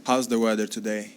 How's the weather today?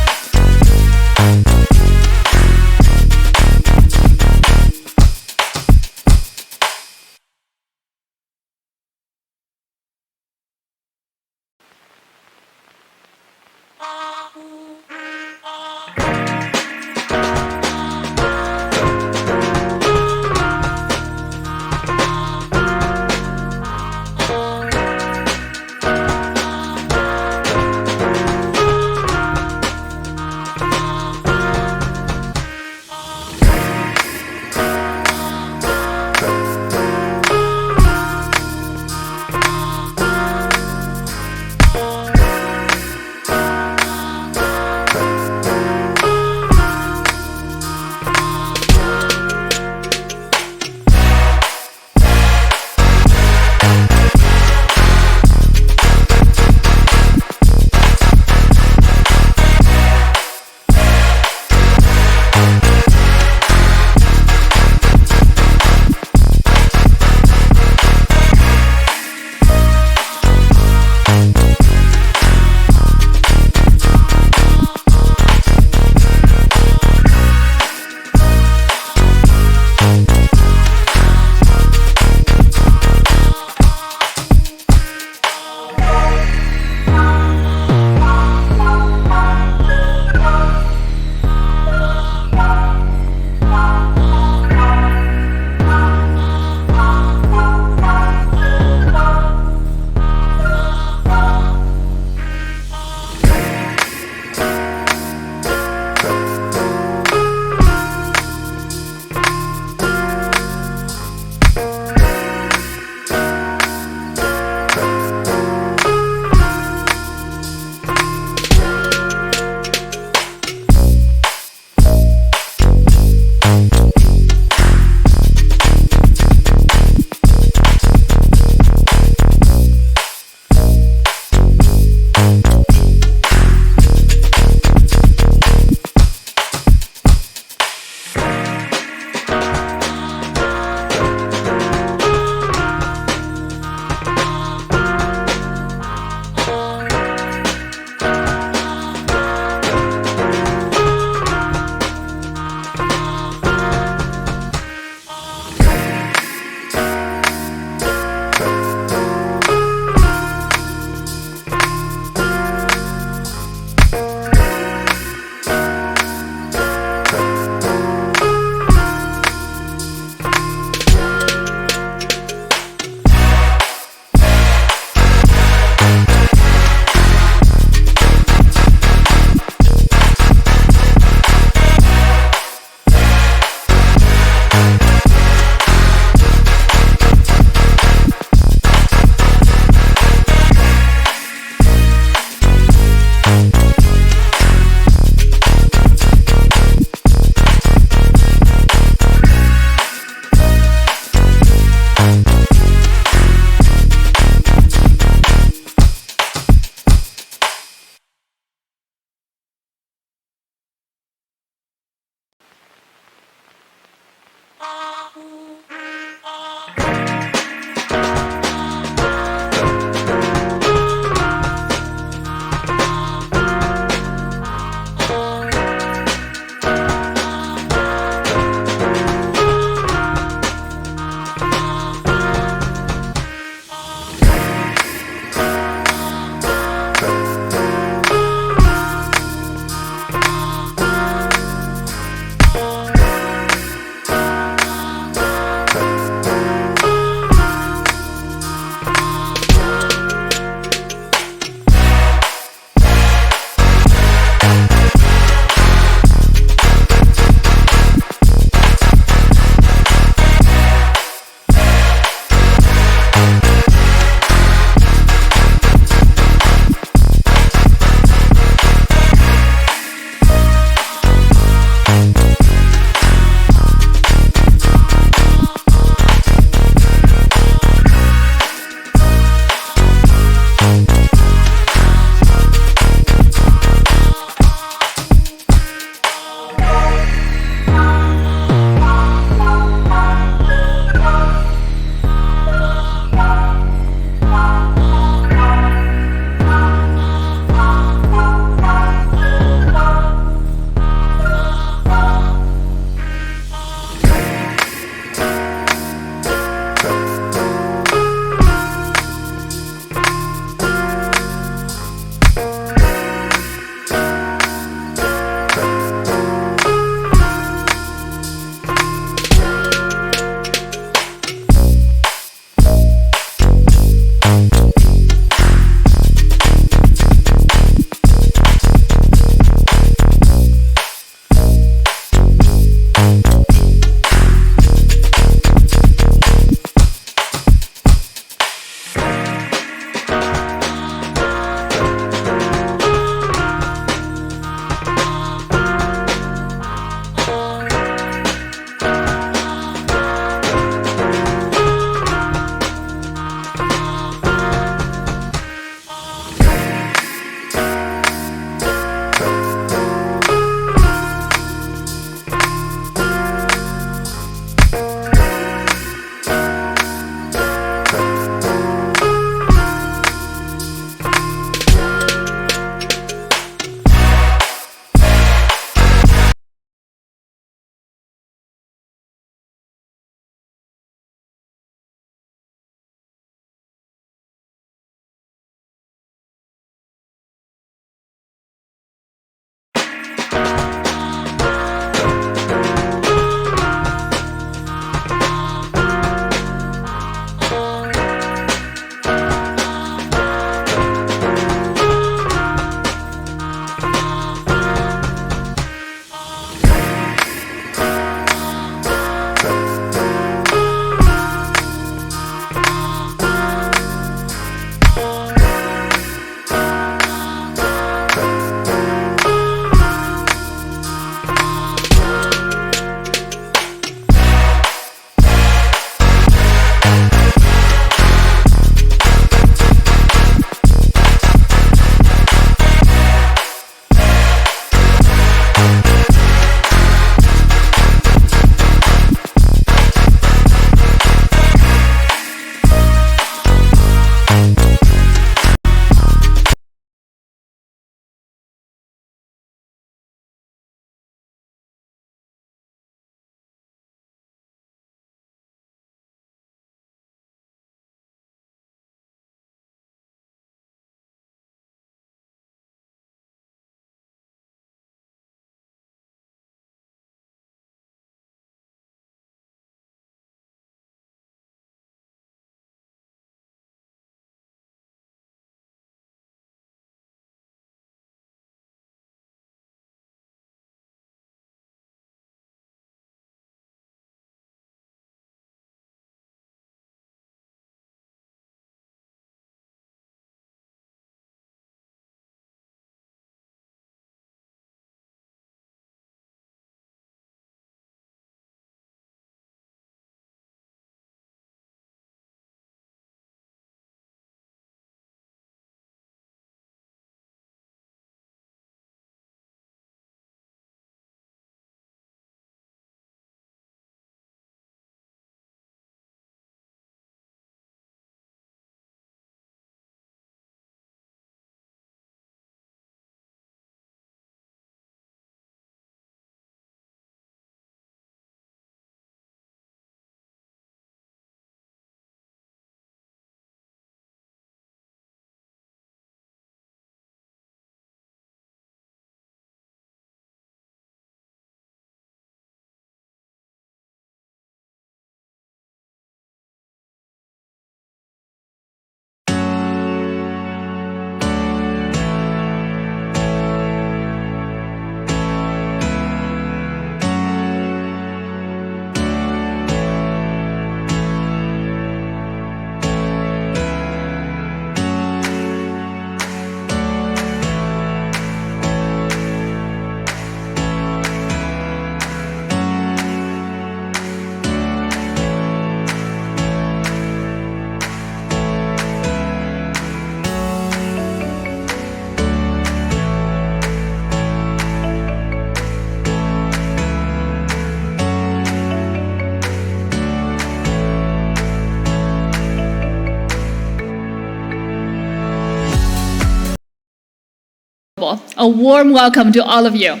A warm welcome to all of you.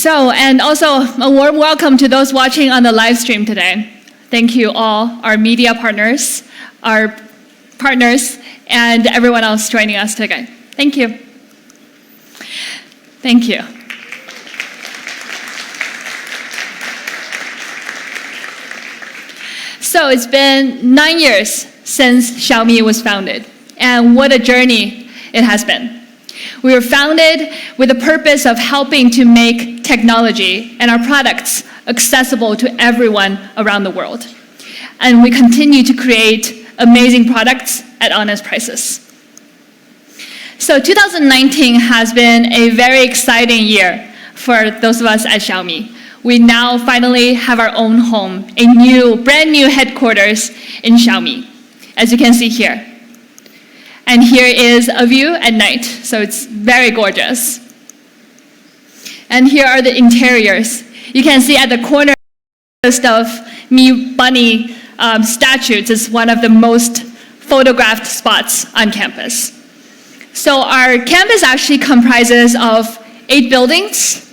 And also a warm welcome to those watching on the live stream today. Thank you all, our media partners, our partners, and everyone else joining us today. Thank you. Thank you. So it's been 9 years since Xiaomi was founded, and what a journey it has been. We were founded with the purpose of helping to make technology and our products accessible to everyone around the world. And we continue to create amazing products at honest prices. So 2019 has been a very exciting year for those of us at Xiaomi. We now finally have our own home, a brand new headquarters in Xiaomi, as you can see here. And here is a view at night, so it's very gorgeous. And here are the interiors. You can see at the corner of Mi Bunny statues is one of the most photographed spots on campus. So our campus actually comprises of 8 buildings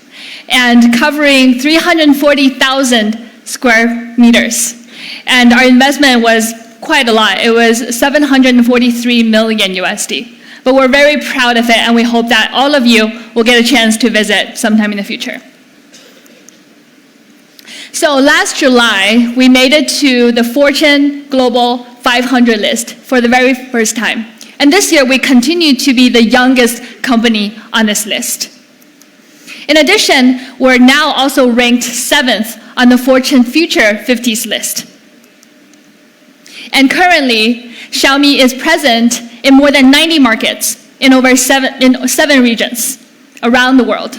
and covering 340,000 square meters. And our investment was quite a lot. It was 743 million USD. But we're very proud of it, and we hope that all of you will get a chance to visit sometime in the future. So last July, we made it to the Fortune Global 500 list for the very first time. And this year, we continue to be the youngest company on this list. In addition, we're now also ranked 7th on the Fortune Future 50s list. And currently, Xiaomi is present in more than 90 markets in seven regions around the world.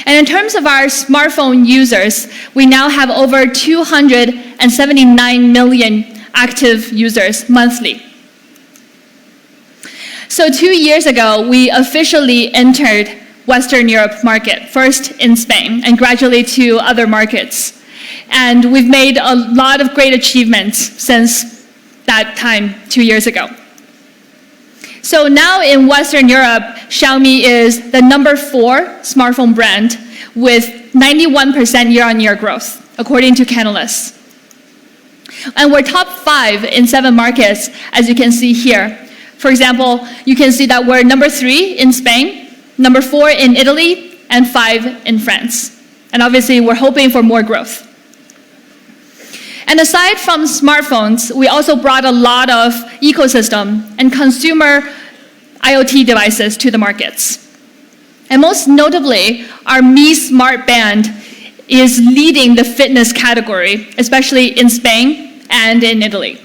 And in terms of our smartphone users, we now have over 279 million active users monthly. So 2 years ago, we officially entered Western Europe market, first in Spain and gradually to other markets. And we've made a lot of great achievements since that time 2 years ago. So now in Western Europe, Xiaomi is the number 4 smartphone brand with 91% year-on-year growth, according to Canalys. And we're top 5 in 7 markets, as you can see here. For example, you can see that we're number 3 in Spain, number 4 in Italy, and 5 in France. And obviously, we're hoping for more growth. And aside from smartphones, we also brought a lot of ecosystem and consumer IoT devices to the markets. And most notably, our Mi Smart Band is leading the fitness category, especially in Spain and in Italy.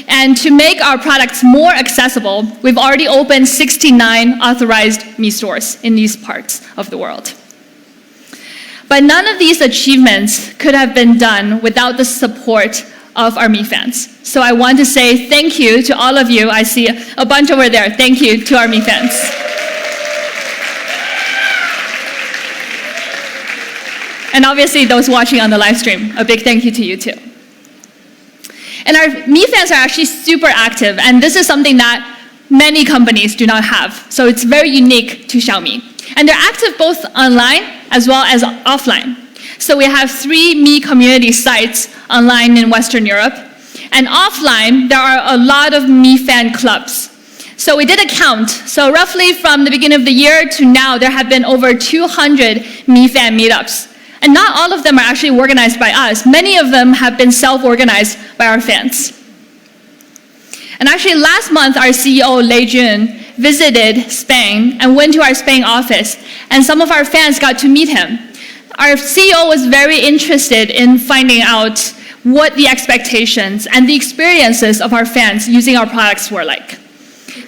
And to make our products more accessible, we've already opened 69 authorized Mi stores in these parts of the world. But none of these achievements could have been done without the support of our Mi fans. So I want to say thank you to all of you. I see a bunch over there. Thank you to our Mi fans. And obviously those watching on the live stream, a big thank you to you too. And our Mi fans are actually super active, and this is something that many companies do not have. So it's very unique to Xiaomi. And they're active both online as well as offline. So we have 3 Mi community sites online in Western Europe. And offline, there are a lot of Mi fan clubs. So we did a count. So roughly from the beginning of the year to now, there have been over 200 Mi fan meetups. And not all of them are actually organized by us. Many of them have been self-organized by our fans. And actually last month, our CEO, Lei Jun, visited Spain and went to our Spain office, and some of our fans got to meet him. Our CEO was very interested in finding out what the expectations and the experiences of our fans using our products were like.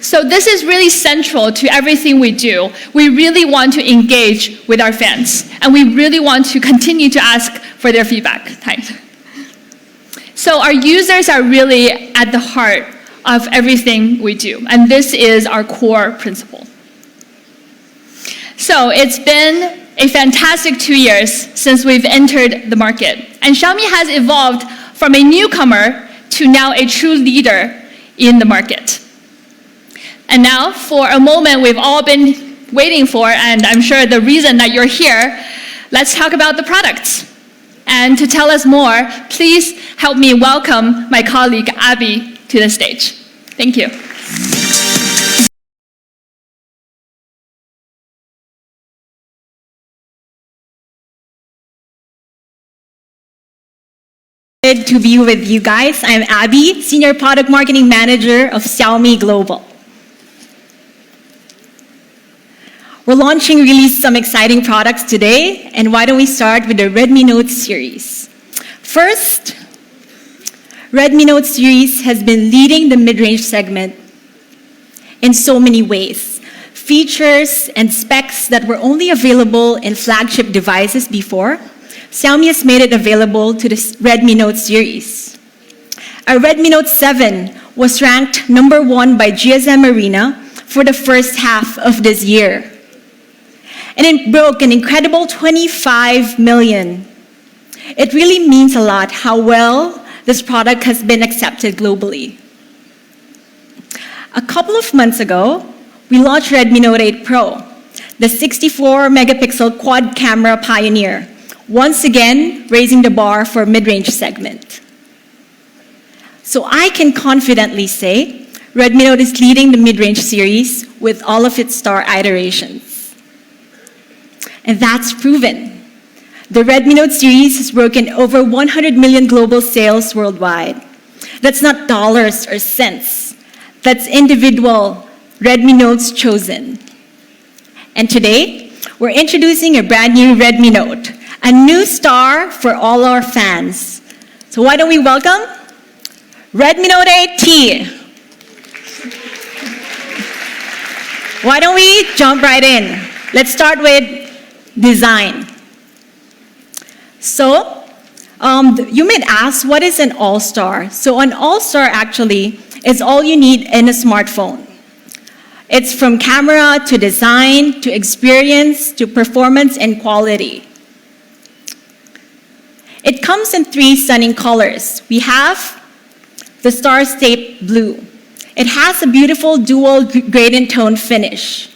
So this is really central to everything we do. We really want to engage with our fans, and we really want to continue to ask for their feedback. So our users are really at the heart of everything we do, and this is our core principle. So it's been a fantastic 2 years since we've entered the market, and Xiaomi has evolved from a newcomer to now a true leader in the market. And now, for a moment we've all been waiting for, and I'm sure the reason that you're here, let's talk about the products. And to tell us more, please help me welcome my colleague Abby to the stage. Thank you. Good to be with you guys. I'm Abby, Senior Product Marketing Manager of Xiaomi Global. We're launching really some exciting products today, and why don't we start with the Redmi Note series. First, Redmi Note series has been leading the mid-range segment in so many ways. Features and specs that were only available in flagship devices before, Xiaomi has made it available to the Redmi Note series. Our Redmi Note 7 was ranked #1 by GSM Arena for the first half of this year. And it broke an incredible 25 million. It really means a lot how well this product has been accepted globally. A couple of months ago, we launched Redmi Note 8 Pro, the 64-megapixel quad camera pioneer, once again raising the bar for mid-range segment. So I can confidently say Redmi Note is leading the mid-range series with all of its star iterations. And that's proven. The Redmi Note series has broken over 100 million global sales worldwide. That's not dollars or cents. That's individual Redmi Notes chosen. And today, we're introducing a brand new Redmi Note, a new star for all our fans. So why don't we welcome Redmi Note 8T. Why don't we jump right in? Let's start with design. So, you might ask, what is an all-star? So an all-star actually is all you need in a smartphone. It's from camera to design, to experience, to performance and quality. It comes in 3 stunning colors. We have the Star-Shaped Blue. It has a beautiful dual gradient tone finish.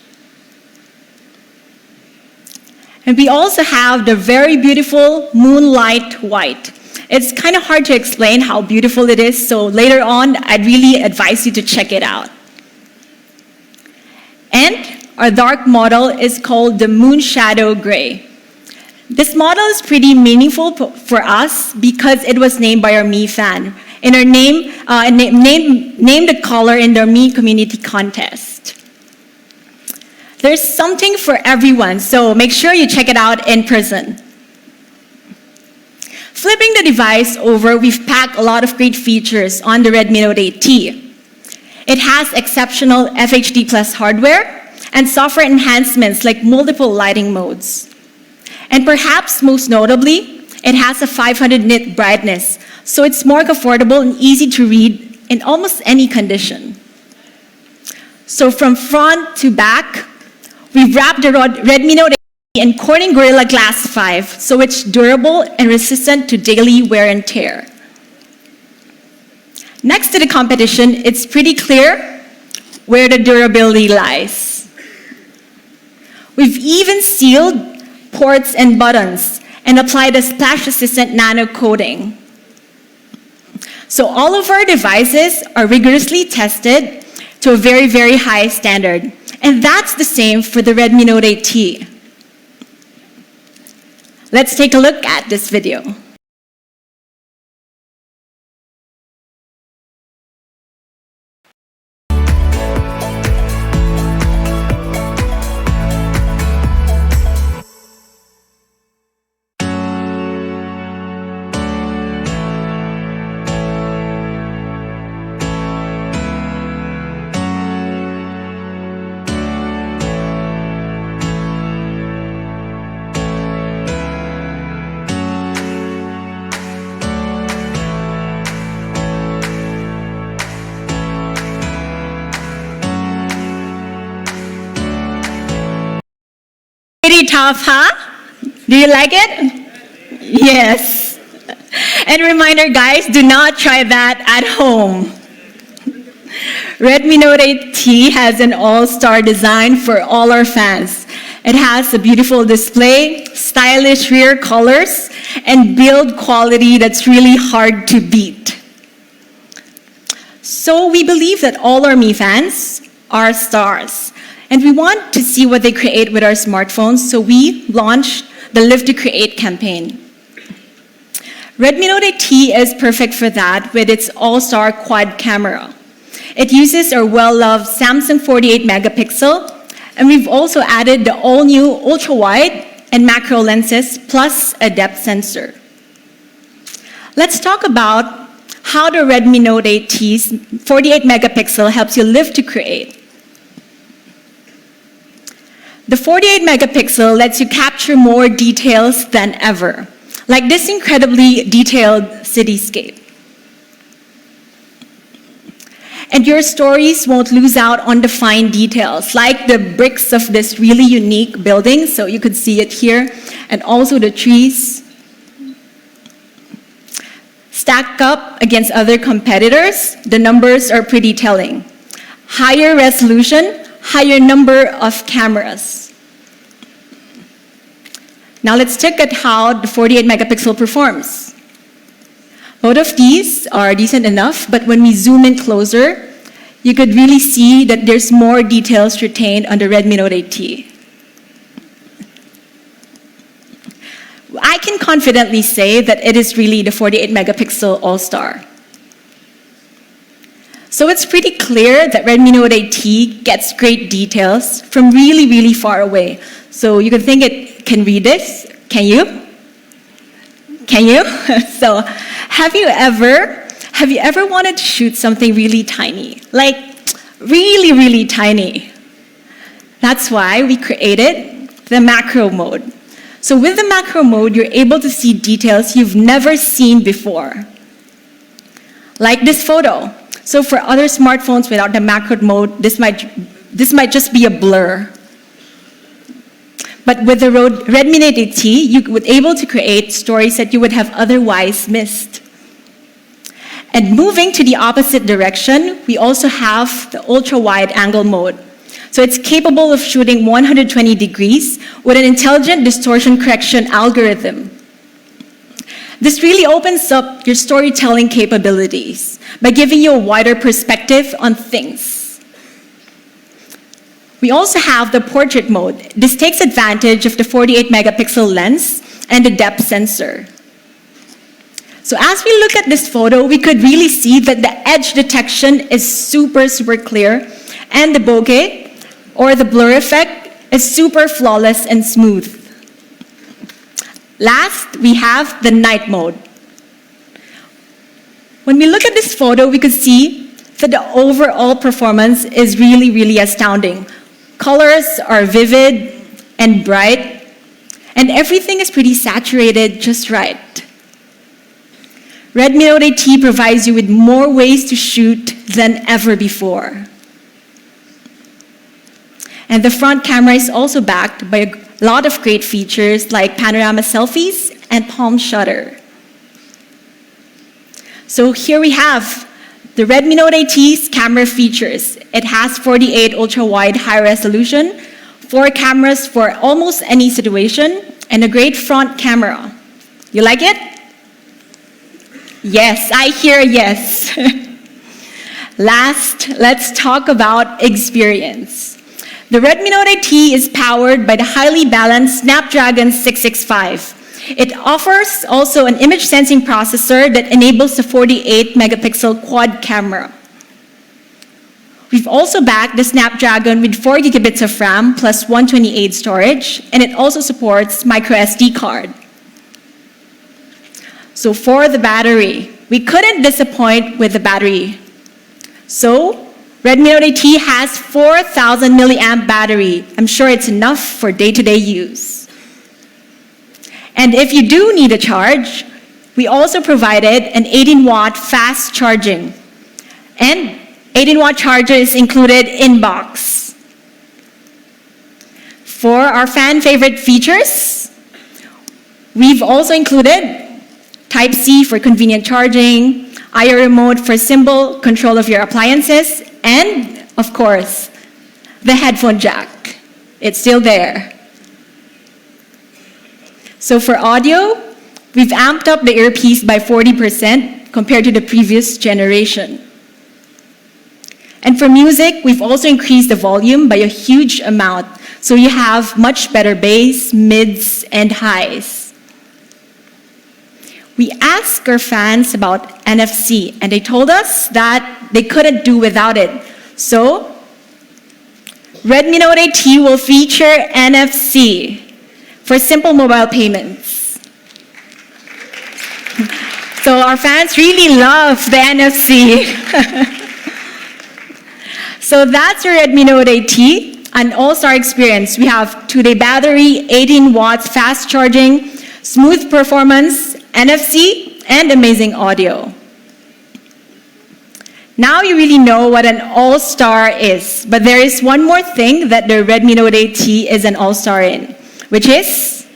And we also have the very beautiful Moonlight White. It's kind of hard to explain how beautiful it is, so later on, I'd really advise you to check it out. And our dark model is called the Moonshadow Gray. This model is pretty meaningful for us because it was named by our Mi fan. And our named the color in their Mi community contest. There's something for everyone, so make sure you check it out in person. Flipping the device over, we've packed a lot of great features on the Redmi Note 8T. It has exceptional FHD Plus hardware and software enhancements like multiple lighting modes. And perhaps most notably, it has a 500 nit brightness, so it's more affordable and easy to read in almost any condition. So from front to back, we've wrapped the Redmi Note 8 in Corning Gorilla Glass 5, so it's durable and resistant to daily wear and tear. Next to the competition, it's pretty clear where the durability lies. We've even sealed ports and buttons and applied a splash-resistant nano coating. So all of our devices are rigorously tested to a very, very high standard. And that's the same for the Redmi Note 8T. Let's take a look at this video. Pretty tough, huh? Do you like it? Yes. And reminder, guys, do not try that at home. Redmi Note 8T has an all-star design for all our fans. It has a beautiful display, stylish rear colors, and build quality that's really hard to beat. So we believe that all our Mi fans are stars, and we want to see what they create with our smartphones, so we launched the Live to Create campaign. Redmi Note 8T is perfect for that with its all-star quad camera. It uses our well-loved Samsung 48 megapixel, and we've also added the all-new ultra-wide and macro lenses plus a depth sensor. Let's talk about how the Redmi Note 8T's 48 megapixel helps you live to create. The 48 megapixel lets you capture more details than ever, like this incredibly detailed cityscape. And your stories won't lose out on the fine details, like the bricks of this really unique building, so you could see it here, and also the trees. Stacked up against other competitors, the numbers are pretty telling. Higher resolution, higher number of cameras. Now let's check at how the 48 megapixel performs. Both of these are decent enough, but when we zoom in closer, you could really see that there's more details retained on the Redmi Note 8T. I can confidently say that it is really the 48 megapixel all-star. So it's pretty clear that Redmi Note 8T gets great details from really, really far away. So you can think it can read this. Can you? Can you? So have you ever wanted to shoot something really tiny? Like really, really tiny. That's why we created the macro mode. So with the macro mode, you're able to see details you've never seen before. Like this photo. So for other smartphones without the macro mode, this might just be a blur. But with the Redmi Note 8T, you would able to create stories that you would have otherwise missed. And moving to the opposite direction, we also have the ultra-wide angle mode. So it's capable of shooting 120 degrees with an intelligent distortion correction algorithm. This really opens up your storytelling capabilities by giving you a wider perspective on things. We also have the portrait mode. This takes advantage of the 48 megapixel lens and the depth sensor. So as we look at this photo, we could really see that the edge detection is super, super clear, and the bokeh, or the blur effect, is super flawless and smooth. Last, we have the night mode. When we look at this photo, we could see that the overall performance is really, really astounding. Colors are vivid and bright, and everything is pretty saturated just right. Redmi Note 8T provides you with more ways to shoot than ever before. And the front camera is also backed by a lot of great features like panorama selfies and palm shutter. So here we have the Redmi Note 8T's camera features. It has 48 ultra-wide high resolution, 4 cameras for almost any situation, and a great front camera. You like it? Yes, I hear a yes. Last, let's talk about experience. The Redmi Note 8T is powered by the highly balanced Snapdragon 665. It offers also an image sensing processor that enables the 48 megapixel quad camera. We've also backed the Snapdragon with 4 gigabits of RAM plus 128 storage, and it also supports micro SD card. So for the battery, we couldn't disappoint with the battery. So Redmi Note 8T has 4,000 milliamp battery. I'm sure it's enough for day-to-day use. And if you do need a charge, we also provided an 18-watt fast charging. And 18-watt charger is included in box. For our fan favorite features, we've also included Type-C for convenient charging, IO remote for simple control of your appliances, And, of course, the headphone jack. It's still there. So for audio, we've amped up the earpiece by 40% compared to the previous generation. And for music, we've also increased the volume by a huge amount, so you have much better bass, mids, and highs. We asked our fans about NFC, and they told us that they couldn't do without it. So, Redmi Note 8T will feature NFC for simple mobile payments. So our fans really love the NFC. So that's your Redmi Note 8T, an all-star experience. We have 2-day battery, 18 watts fast charging, smooth performance, NFC, and amazing audio. Now you really know what an all-star is, but there is one more thing that the Redmi Note 8T is an all-star in, which is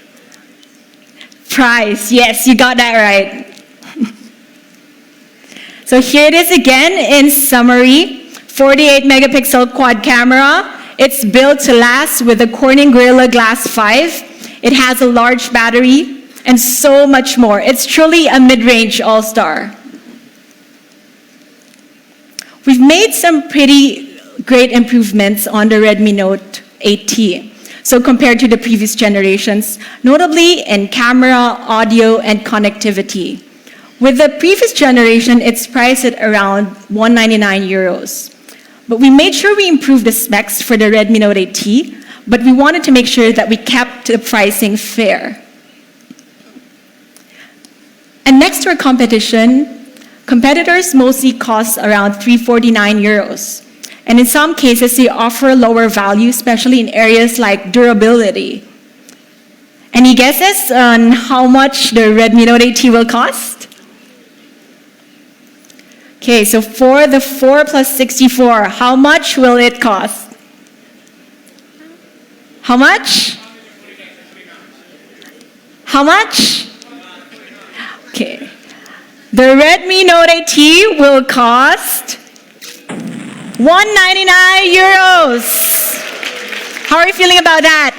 price. Yes, you got that right. So here it is again in summary. 48 megapixel quad camera. It's built to last with the Corning Gorilla Glass 5. It has a large battery and so much more. It's truly a mid-range all-star. We've made some pretty great improvements on the Redmi Note 8T. So compared to the previous generations, notably in camera, audio, and connectivity. With the previous generation, it's priced at around 199 euros. But we made sure we improved the specs for the Redmi Note 8T, but we wanted to make sure that we kept the pricing fair. And next to our competition, competitors mostly cost around 349 euros. And in some cases, they offer lower value, especially in areas like durability. Any guesses on how much the Redmi Note 8T will cost? Okay, so for the 4 plus 64, how much will it cost? How much? How much? Okay. The Redmi Note 8T will cost 199 euros. How are you feeling about that?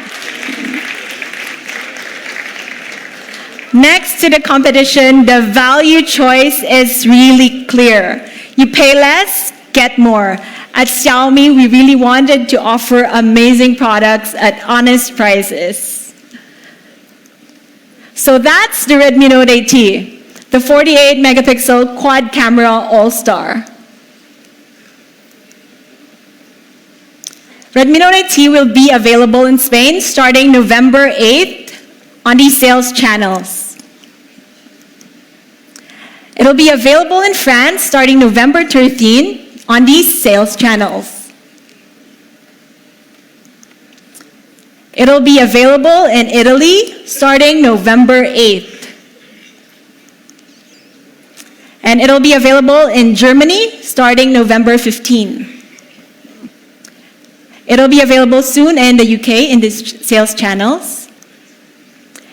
Next to the competition, the value choice is really clear. You pay less, get more. At Xiaomi, we really wanted to offer amazing products at honest prices. So that's the Redmi Note 8T, the 48 megapixel quad camera all-star. Redmi Note 8T will be available in Spain starting November 8th on these sales channels. It'll be available in France starting November 13 on these sales channels. It'll be available in Italy starting November 8th. And it'll be available in Germany starting November 15. It'll be available soon in the UK in these sales channels.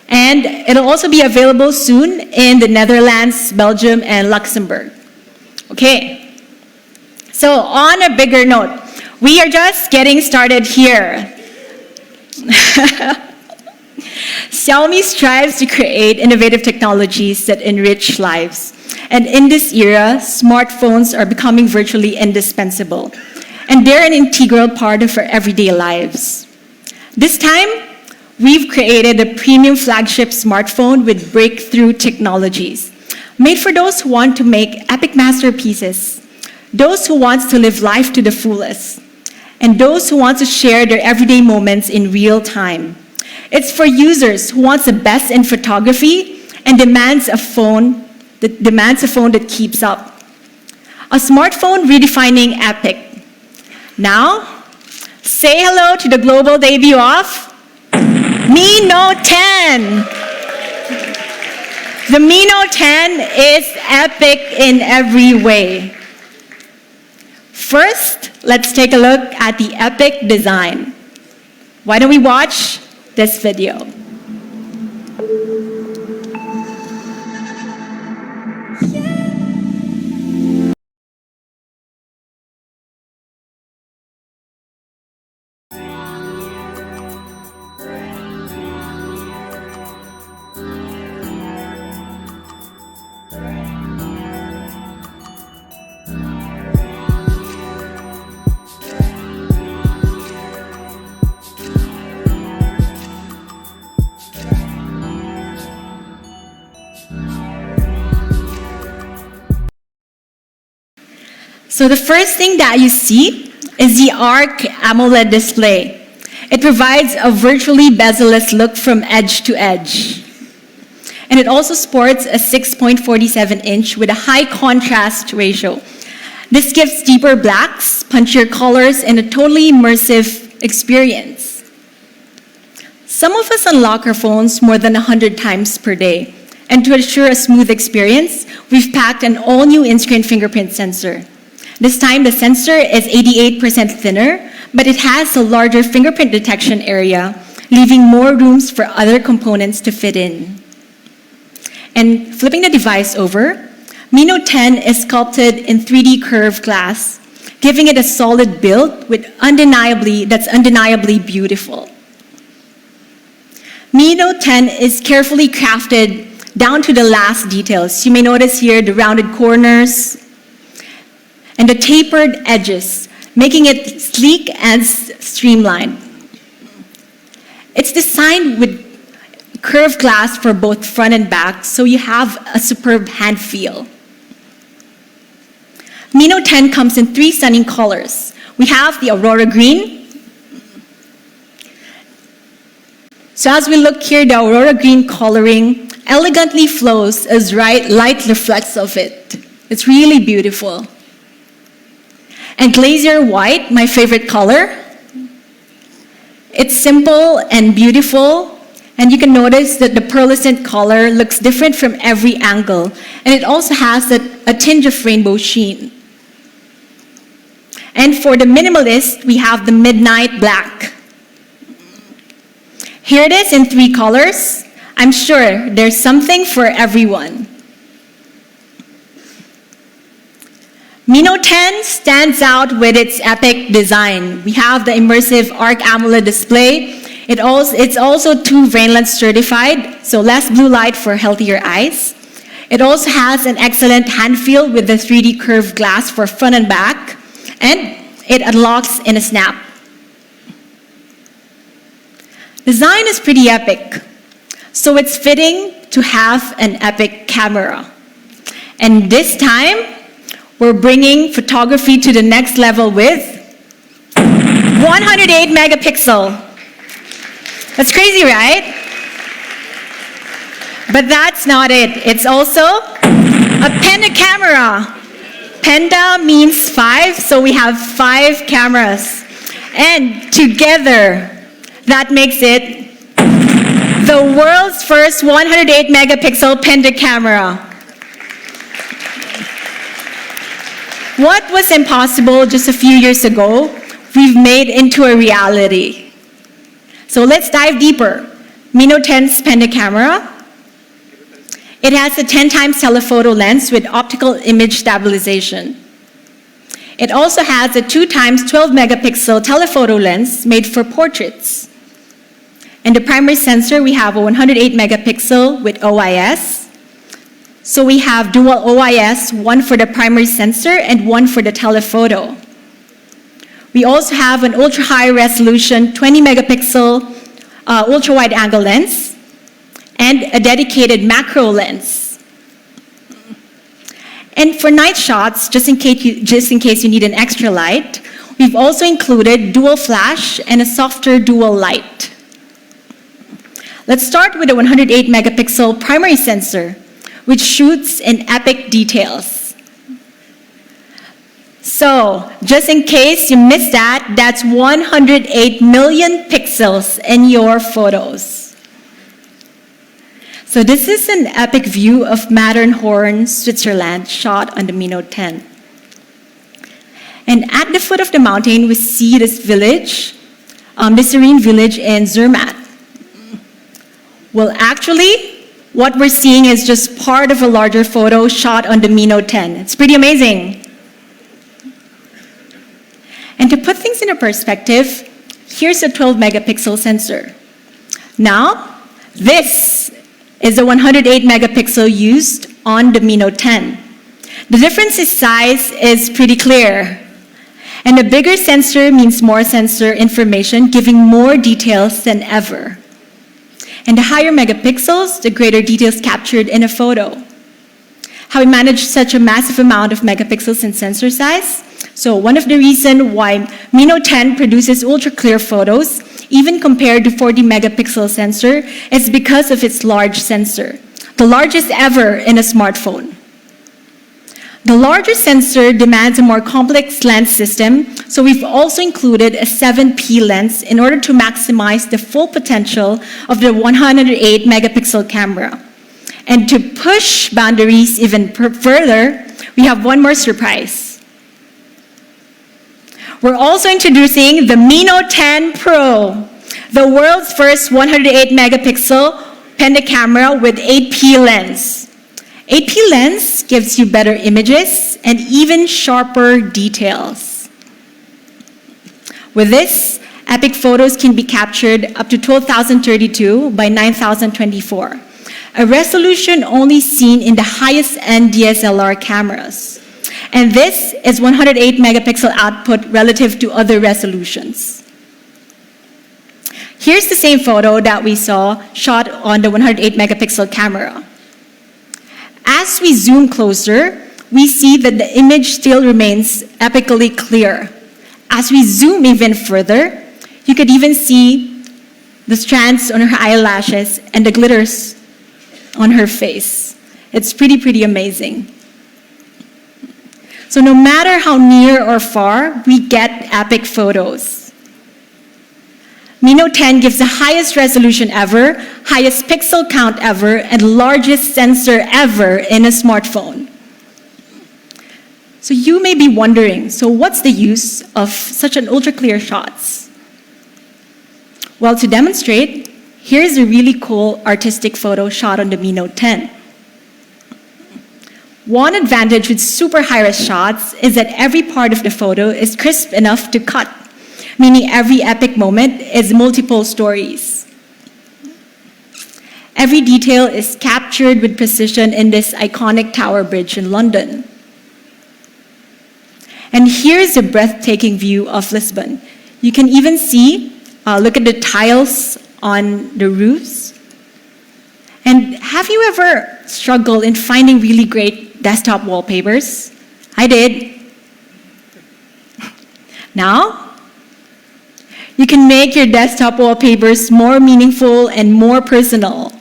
And it'll also be available soon in the Netherlands, Belgium, and Luxembourg. Okay. So on a bigger note, we are just getting started here. Xiaomi strives to create innovative technologies that enrich lives. And in this era, smartphones are becoming virtually indispensable. And they're an integral part of our everyday lives. This time, we've created a premium flagship smartphone with breakthrough technologies, made for those who want to make epic masterpieces, those who want to live life to the fullest, and those who want to share their everyday moments in real time. It's for users who want the best in photography and demands a phone that keeps up. A smartphone redefining epic. Now, say hello to the global debut of Mi Note 10. The Mi Note 10 is epic in every way. First, let's take a look at the epic design. Why don't we watch this video? So the first thing that you see is the ARC AMOLED display. It provides a virtually bezel-less look from edge to edge. And it also sports a 6.47 inch with a high contrast ratio. This gives deeper blacks, punchier colors, and a totally immersive experience. Some of us unlock our phones more than 100 times per day. And to ensure a smooth experience, we've packed an all-new in-screen fingerprint sensor. This time, the sensor is 88% thinner, but it has a larger fingerprint detection area, leaving more rooms for other components to fit in. And flipping the device over, Mi Note 10 is sculpted in 3D curved glass, giving it a solid build that's undeniably beautiful. Mi Note 10 is carefully crafted down to the last details. You may notice here the rounded corners and the tapered edges, making it sleek and streamlined. It's designed with curved glass for both front and back, so you have a superb hand feel. Mi Note 10 comes in 3 stunning colors. We have the Aurora Green. So as we look here, the Aurora Green coloring elegantly flows as light reflects off it. It's really beautiful. And Glacier White, my favorite color. It's simple and beautiful, and you can notice that the pearlescent color looks different from every angle, and it also has a tinge of rainbow sheen. And for the minimalist, we have the Midnight Black. Here it is in 3 colors. I'm sure there's something for everyone. Mi Note 10 stands out with its epic design. We have the immersive ARC AMOLED display. It's also 2 Rainless certified, so less blue light for healthier eyes. It also has an excellent hand feel with the 3D curved glass for front and back, and it unlocks in a snap. Design is pretty epic, so it's fitting to have an epic camera. And this time, we're bringing photography to the next level with 108 megapixel. That's crazy, right? But that's not it. It's also a Penta camera. Penta means 5, so we have 5 cameras. And together, that makes it the world's first 108 megapixel Penta camera. What was impossible just a few years ago, we've made into a reality. So let's dive deeper. Mi Note 10's Penta camera. It has a 10 times telephoto lens with optical image stabilization. It also has a 2 times 12 megapixel telephoto lens made for portraits. And the primary sensor, we have a 108 megapixel with OIS. So we have dual OIS, one for the primary sensor and one for the telephoto. We also have an ultra-high resolution 20 megapixel ultra-wide angle lens and a dedicated macro lens. And for night shots, just in case you need an extra light, we've also included dual flash and a softer dual light. Let's start with a 108 megapixel primary sensor, which shoots in epic details. So, just in case you missed that, that's 108 million pixels in your photos. So this is an epic view of Matterhorn, Switzerland, shot on the Mi Note 10. And at the foot of the mountain, we see this village, the serene village in Zermatt. Well, actually, what we're seeing is just part of a larger photo shot on the Mi Note 10. It's pretty amazing. And to put things into perspective, here's a 12 megapixel sensor. Now, this is a 108 megapixel used on the Mi Note 10. The difference in size is pretty clear. And the bigger sensor means more sensor information, giving more details than ever. And the higher megapixels, the greater details captured in a photo. how we manage such a massive amount of megapixels in sensor size. So one of the reasons why Mi Note 10 produces ultra-clear photos, even compared to 40 megapixel sensor, is because of its large sensor, the largest ever in a smartphone. The larger sensor demands a more complex lens system, so we've also included a 7P lens in order to maximize the full potential of the 108 megapixel camera. And to push boundaries even further, we have one more surprise. We're also introducing the Mi Note 10 Pro, the world's first 108 megapixel Penta camera with 8P lens. 8P lens gives you better images and even sharper details. With this, epic photos can be captured up to 12,032 by 9,024, a resolution only seen in the highest-end DSLR cameras. And this is 108 megapixel output relative to other resolutions. Here's the same photo that we saw shot on the 108 megapixel camera. As we zoom closer, we see that the image still remains epically clear. As we zoom even further, you could even see the strands on her eyelashes and the glitters on her face. It's pretty amazing. So no matter how near or far, we get epic photos. Mi Note 10 gives the highest resolution ever, highest pixel count ever, and largest sensor ever in a smartphone. So you may be wondering, so what's the use of such an ultra-clear shots? Well, to demonstrate, here's a really cool artistic photo shot on the Mi Note 10. One advantage with super high-res shots is that every part of the photo is crisp enough to cut, meaning every epic moment is multiple stories. Every detail is captured with precision in this iconic tower bridge in London. And here's a breathtaking view of Lisbon. You can even see, look at the tiles on the roofs. And have you ever struggled in finding really great desktop wallpapers? I did. Now, you can make your desktop wallpapers more meaningful and more personal.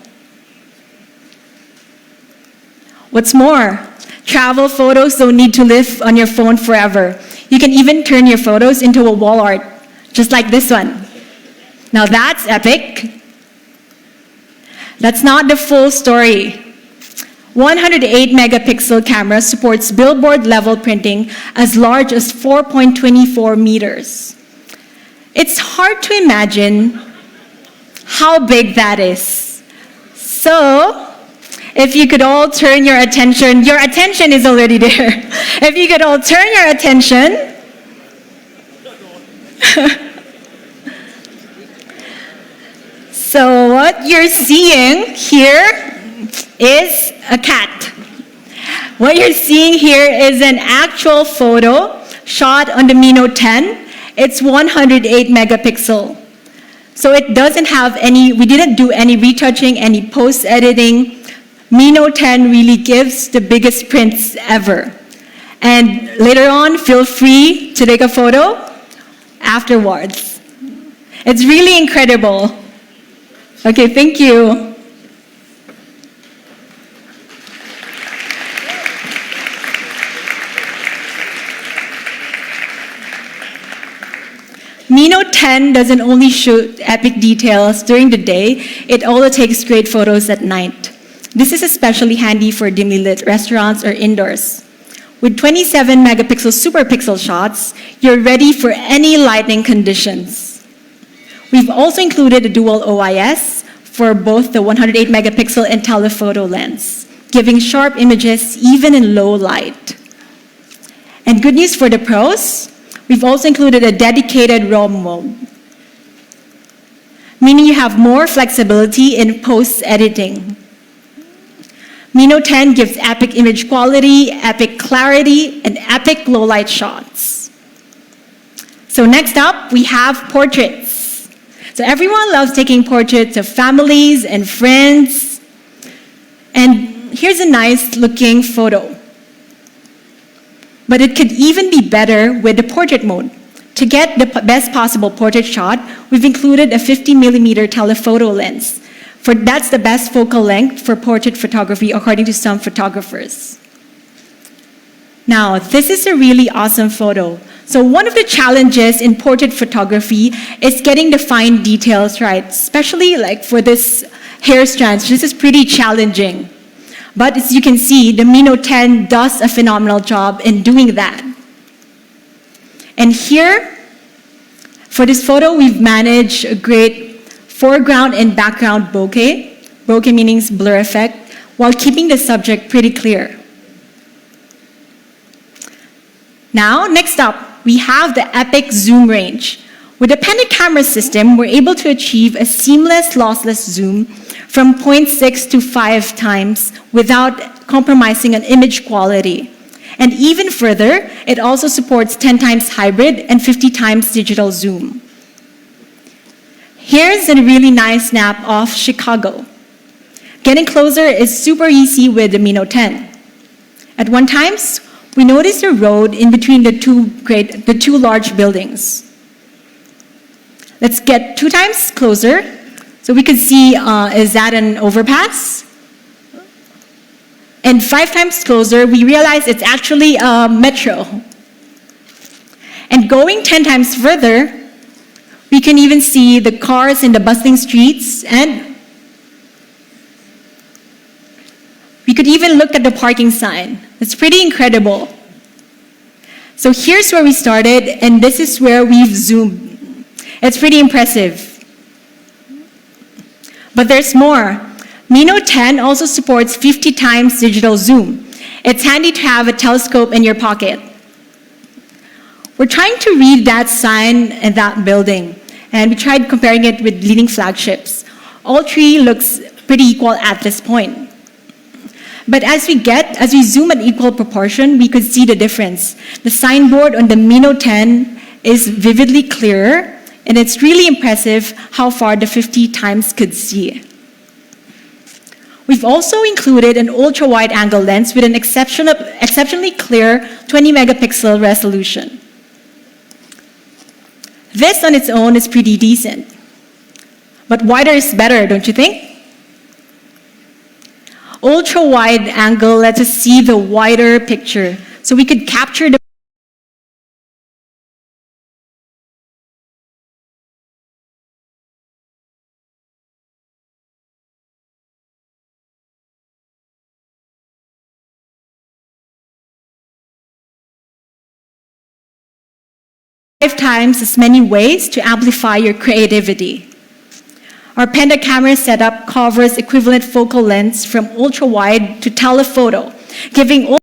What's more, travel photos don't need to live on your phone forever. You can even turn your photos into a wall art, just like this one. Now that's epic. That's not the full story. 108 megapixel camera supports billboard level printing as large as 4.24 meters. It's hard to imagine how big that is. So, if you could all turn your attention is already there. If you could all turn your attention, so what you're seeing here is a cat. What you're seeing here is an actual photo shot on the Mi Note 10. It's 108 megapixel. So it doesn't have we didn't do any retouching, any post-editing. Mi Note 10 really gives the biggest prints ever. And later on, feel free to take a photo afterwards. It's really incredible. Okay, thank you. Mi Note 10 doesn't only shoot epic details during the day, it also takes great photos at night. This is especially handy for dimly lit restaurants or indoors. With 27 megapixel super pixel shots, you're ready for any lighting conditions. We've also included a dual OIS for both the 108 megapixel and telephoto lens, giving sharp images even in low light. And good news for the pros, we've also included a dedicated RAW mode, meaning you have more flexibility in post-editing. Mi Note 10 gives epic image quality, epic clarity, and epic low-light shots. So next up, we have portraits. So everyone loves taking portraits of families and friends. And here's a nice looking photo. But it could even be better with the portrait mode. To get the best possible portrait shot, we've included a 50mm telephoto lens. That's the best focal length for portrait photography according to some photographers. Now, this is a really awesome photo. So one of the challenges in portrait photography is getting the fine details right, especially like for this hair strands. This is pretty challenging. But as you can see, the Mi Note 10 does a phenomenal job in doing that. And here, for this photo, we've managed a great foreground and background bokeh. Bokeh meaning blur effect, while keeping the subject pretty clear. Now, next up, we have the epic zoom range. With the Panda camera system, we're able to achieve a seamless, lossless zoom from 0.6 to 5 times without compromising on image quality. And even further, it also supports 10 times hybrid and 50 times digital zoom. Here's a really nice snap of Chicago. Getting closer is super easy with the Mi Note 10. At one times, we noticed a road in between the two large buildings. Let's get 2 times closer so we could see, is that an overpass? And 5 times closer, we realize it's actually a metro. And going 10 times further, we can even see the cars in the bustling streets, and we could even look at the parking sign. It's pretty incredible. So here's where we started, and this is where we've zoomed. It's pretty impressive. But there's more. Mi Note 10 also supports 50 times digital zoom. It's handy to have a telescope in your pocket. We're trying to read that sign in that building, and we tried comparing it with leading flagships. All 3 looks pretty equal at this point. But as we zoom at equal proportion, we could see the difference. The signboard on the Mi Note 10 is vividly clearer, and it's really impressive how far the 50 times could see. We've also included an ultra-wide angle lens with an exceptionally clear 20 megapixel resolution. This on its own is pretty decent. But wider is better, don't you think? Ultra-wide angle lets us see the wider picture, so we could capture the five times as many ways to amplify your creativity. Our Panda camera setup covers equivalent focal lengths from ultra-wide to telephoto, giving